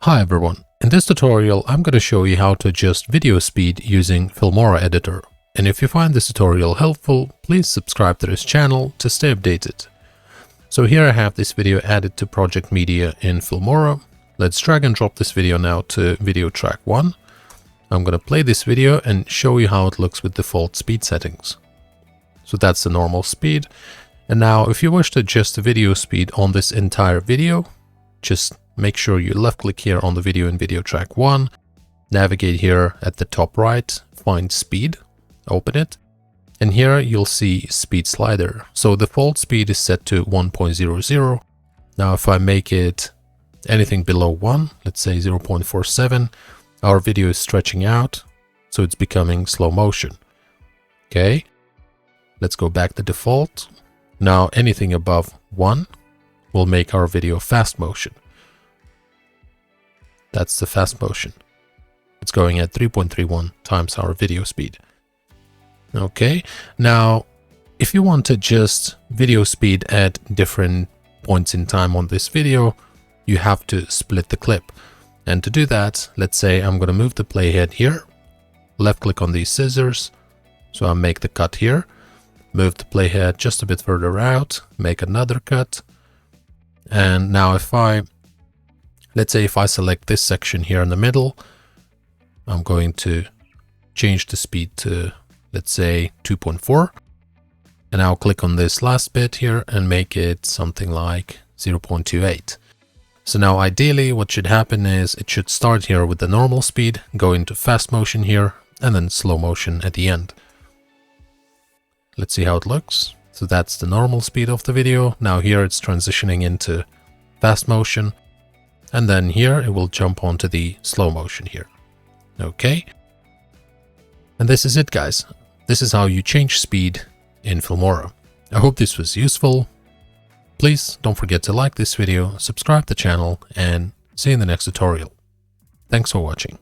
Hi everyone, in this tutorial I'm going to show you how to adjust video speed using Filmora editor. And if you find this tutorial helpful, please subscribe to this channel to stay updated. So here I have this video added to project media in Filmora. Let's drag and drop this video now to video track 1. I'm going to play this video and show you how it looks with default speed settings. So that's the normal speed. And now if you wish to adjust the video speed on this entire video, just make sure you left click here on the video in video track 1, navigate here at the top right, find speed, open it, and here you'll see speed slider. So default speed is set to 1.00. Now if I make it anything below 1, let's say 0.47, our video is stretching out, so it's becoming slow motion. Okay, let's go back to default. Now anything above 1 will make our video fast motion. That's the fast motion. It's going at 3.31 times our video speed. Okay, now if you want to adjust video speed at different points in time on this video, you have to split the clip. And to do that, let's say I'm going to move the playhead here, left click on these scissors, so I'll make the cut here, move the playhead just a bit further out, make another cut, and now let's say if I select this section here in the middle, I'm going to change the speed to, let's say, 2.4. And I'll click on this last bit here and make it something like 0.28. So now ideally what should happen is it should start here with the normal speed, go into fast motion here, and then slow motion at the end. Let's see how it looks. So that's the normal speed of the video. Now here it's transitioning into fast motion. And then here it will jump onto the slow motion here. Okay. And this is it, guys. This is how you change speed in Filmora. I hope this was useful. Please don't forget to like this video, subscribe to the channel, and see you in the next tutorial. Thanks for watching.